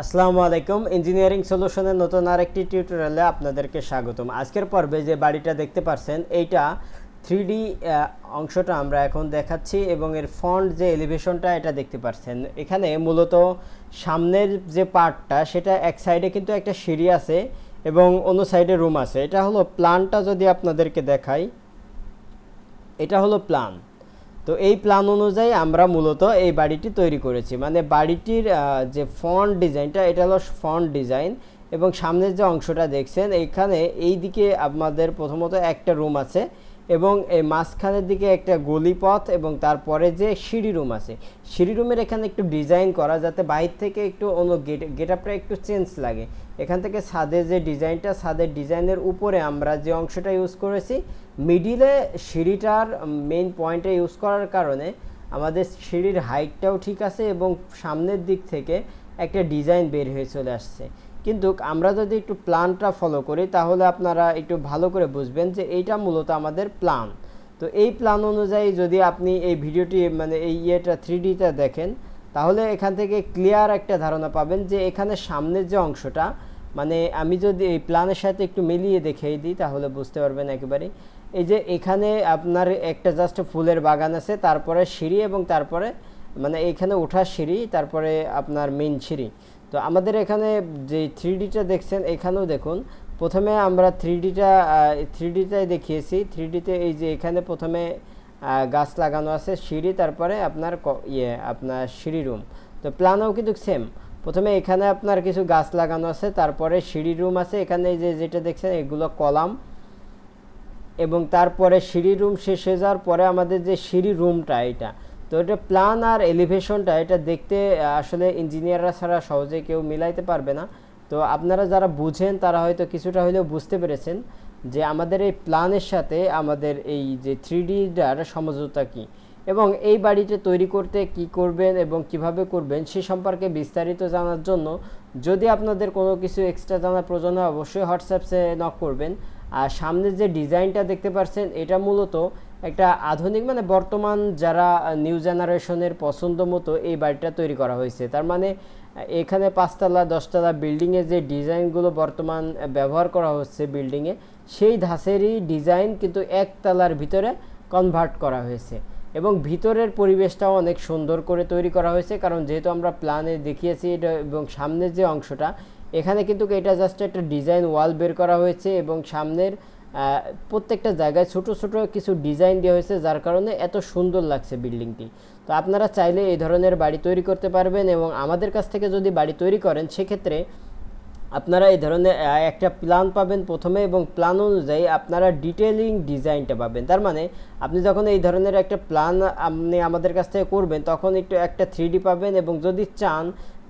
আসসালামু আলাইকুম ইঞ্জিনিয়ারিং সলিউশনের নতুন আরেকটি টিউটোরিয়ালে আপনাদেরকে স্বাগতম। আজকের পর্বে যে বাড়িটা দেখতে পাচ্ছেন এইটা 3D অংশটা আমরা এখন দেখাচ্ছি এবং এর ফন্ট যে এলিভেশনটা এটা দেখতে পাচ্ছেন। এখানে মূলত সামনের যে পার্টটা সেটা এক সাইডে কিন্তু একটা সিঁড়ি আছে এবং অন্য সাইডে রুম আছে। এটা হলো প্ল্যানটা, যদি আপনাদেরকে দেখাই এটা হলো প্ল্যান। তো এই প্ল্যান অনুযায়ী আমরা মূলত এই বাড়িটি তৈরি করেছি, মানে বাড়িটির যে ফন্ট ডিজাইনটা এটা হলো ফন্ট ডিজাইন এবং সামনের যে অংশটা দেখছেন এইখানে এই দিকে আমাদের প্রথমত একটা রুম আছে এবং এই মাঝখানের দিকে একটা গলিপথ এবং তারপরে যে সিঁড়ি রুম আছে, সিঁড়ি রুমের এখানে একটু ডিজাইন করা যাতে বাইরে থেকে একটু অন্য গেট আপটা একটু চেঞ্জ লাগে। এখান থেকে ছাদের যে ডিজাইনটা, ছাদের ডিজাইনের উপরে আমরা যে অংশটা ইউজ করেছি মিডিলে সিঁড়িটার মেইন পয়েন্টে ইউজ করার কারণে আমাদের সিঁড়ির হাইটটাও ঠিক আছে এবং সামনের দিক থেকে একটা ডিজাইন বের হয়ে চলে আসছে। কিন্তু আমরা যদি একটু প্ল্যানটা ফলো করি তাহলে আপনারা একটু ভালো করে বুঝবেন যে এইটা মূলত আমাদের প্ল্যান। তো এই প্ল্যান অনুযায়ী যদি আপনি এই ভিডিওটি মানে এই ইয়েটা 3Dটা দেখেন তাহলে এখান থেকে ক্লিয়ার একটা ধারণা পাবেন যে এখানে সামনের যে অংশটা, মানে আমি যদি এই প্ল্যানের সাথে একটু মিলিয়ে দেখিয়ে দিই তাহলে বুঝতে পারবেন একেবারে। এই যে এখানে আপনার একটা জাস্ট ফুলের বাগান আছে, তারপরে সিঁড়ি এবং তারপরে মানে এখানে ওঠার সিঁড়ি, তারপরে আপনার মেইন সিঁড়ি। তো আমাদের এখানে যে 3Dটা দেখছেন এখানেও দেখুন, প্রথমে আমরা 3Dটাই দেখিয়েছি। 3Dতে এই যে এখানে প্রথমে গাছ লাগানো আছে, সিঁড়ি, তারপরে আপনার আপনার সিঁড়ি রুম। তো প্ল্যানও কিন্তু সেম, প্রথমে এখানে আপনার কিছু গাছ লাগানো আছে, তারপরে সিঁড়ি রুম আছে, এখানে যেটা দেখছেন এগুলো কলাম এবং তারপরে সিঁড়ি রুম শেষ হয়ে যাওয়ার পরে আমাদের যে সিঁড়ি রুমটা এটা। তো এটা প্ল্যান আর এলিভেশনটা এটা দেখতে আসলে ইঞ্জিনিয়াররা ছাড়া সহজে কেউ মিলাইতে পারবে না। তো আপনারা যারা বুঝেন তারা হয়তো কিছুটা হলেও বুঝতে পেরেছেন যে আমাদের এই প্ল্যানের সাথে আমাদের এই যে 3Dটার সমঝোতা কী এবং এই বাড়িটা তৈরি করতে কি করবেন এবং কিভাবে করবেন সে সম্পর্কে বিস্তারিত জানার জন্য যদি আপনাদের কোনো কিছু এক্সট্রা জানার প্রয়োজন হয় অবশ্যই হোয়াটসঅ্যাপে নক করবেন। আর সামনের যে ডিজাইনটা দেখতে পাচ্ছেন এটা মূলত একটা আধুনিক মানে বর্তমান যারা নিউ জেনারেশনের পছন্দ মতো এই বাড়িটা তৈরি করা হয়েছে। তার মানে এখানে 5তলা 10তলা বিল্ডিংয়ে যে ডিজাইনগুলো বর্তমান ব্যবহার করা হচ্ছে বিল্ডিংয়ে, সেই ধাঁচেরই ডিজাইন কিন্তু একতলার ভিতরে কনভার্ট করা হয়েছে এবং ভিতরের পরিবেশটাও অনেক সুন্দর করে তৈরি করা হয়েছে। কারণ যেহেতু আমরা প্ল্যানে দেখিয়েছি এটা এবং সামনের যে অংশটা এখানে কিন্তু এটা জাস্ট একটা ডিজাইন ওয়াল বের করা হয়েছে এবং সামনের প্রত্যেকটা জায়গায় ছোট ছোট কিছু ডিজাইন দেওয়া হয়েছে যার কারণে এত সুন্দর লাগছে বিল্ডিংটি। তো আপনারা চাইলে এই ধরনের বাড়ি তৈরি করতে পারবেন এবং আমাদের কাছ থেকে যদি বাড়ি তৈরি করেন সেক্ষেত্রে আপনারা এই ধরনের একটা প্ল্যান পাবেন প্রথমে এবং প্ল্যান অনুযায়ী আপনারা ডিটেইলিং ডিজাইনটা পাবেন। তার মানে আপনি যখন এই ধরনের একটা প্ল্যান আপনি আমাদের কাছ থেকে করবেন তখন একটু একটা 3D পাবেন এবং যদি চান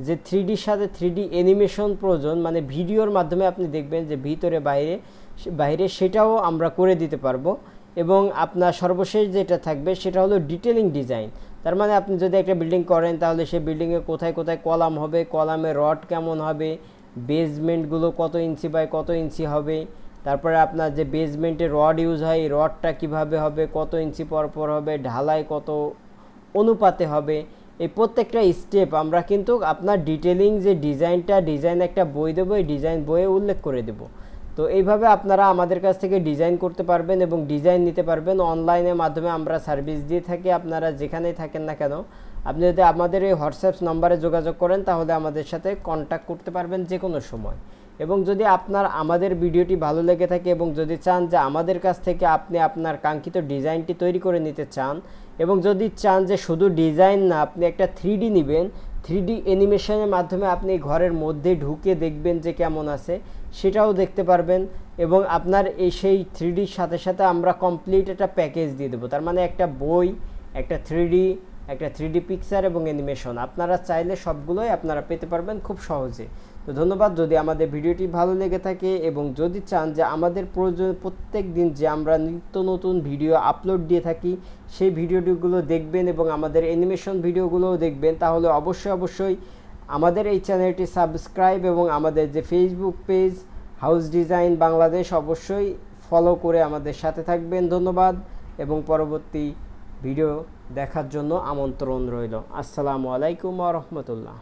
যে 3Dর সাথে 3D অ্যানিমেশন প্রয়োজন, মানে ভিডিওর মাধ্যমে আপনি দেখবেন যে ভিতরে বাইরে সেটাও আমরা করে দিতে পারবো। এবং আপনার সর্বশেষ যেটা থাকবে সেটা হলো ডিটেইলিং ডিজাইন। তার মানে আপনি যদি একটা বিল্ডিং করেন তাহলে সেই বিল্ডিংয়ে কোথায় কোথায় কলাম হবে, কলামে রড কেমন হবে, বেসমেন্টগুলো কত ইঞ্চি বাই কত ইঞ্চি হবে, তারপরে আপনার যে বেসমেন্টে রড ইউজ হয় এই রডটা কীভাবে হবে, কত ইঞ্চি পর হবে, ঢালাই কত অনুপাতে হবে, এই প্রত্যেকটা স্টেপ আমরা কিন্তু আপনার ডিটেইলিং যে ডিজাইন একটা বই দেবো, এই ডিজাইন বইয়ে উল্লেখ করে দেব। তো এইভাবে আপনারা আমাদের কাছ থেকে ডিজাইন করতে পারবেন এবং ডিজাইন নিতে পারবেন। অনলাইনের মাধ্যমে আমরা সার্ভিস দিয়ে থাকি, আপনারা যেখানেই থাকেন না কেন আপনি যদি আমাদের এই হোয়াটসঅ্যাপ নম্বরে যোগাযোগ করেন তাহলে আমাদের সাথে কন্ট্যাক্ট করতে পারবেন যে কোনো সময়। এবং যদি আপনার আমাদের ভিডিওটি ভালো লেগে থাকে এবং যদি চান যে আমাদের কাছ থেকে আপনি আপনার কাঙ্ক্ষিত ডিজাইনটি তৈরি করে নিতে চান এবং যদি চান যে শুধু ডিজাইন না আপনি একটা 3D নেবেন, 3D অ্যানিমেশনের মাধ্যমে আপনি ঘরের মধ্যে ঢুকে দেখবেন যে কেমন আছে সেটাও দেখতে পারবেন এবং আপনার এই সেই 3Dর সাথে সাথে আমরা কমপ্লিট একটা প্যাকেজ দিয়ে দেবো। তার মানে একটা বই, একটা 3D পিকচার এবং অ্যানিমেশন আপনারা চাইলে সবগুলোই আপনারা পেতে পারবেন খুব সহজে। তো ধন্যবাদ। যদি আমাদের ভিডিওটি ভালো লেগে থাকে এবং যদি চান যে আমাদের প্রয়োজন প্রত্যেক দিন যে আমরা নিত্য নতুন ভিডিও আপলোড দিয়ে থাকি সেই ভিডিওগুলো দেখবেন এবং আমাদের অ্যানিমেশন ভিডিওগুলোও দেখবেন তাহলে অবশ্যই আমাদের এই চ্যানেলটি সাবস্ক্রাইব এবং আমাদের যে Facebook page house design Bangladesh অবশ্যই ফলো করে আমাদের সাথে থাকবেন। ধন্যবাদ এবং পরবর্তী ভিডিও দেখার জন্য আমন্ত্রণ রইল। আসসালামু আলাইকুম ওয়া রাহমাতুল্লাহ।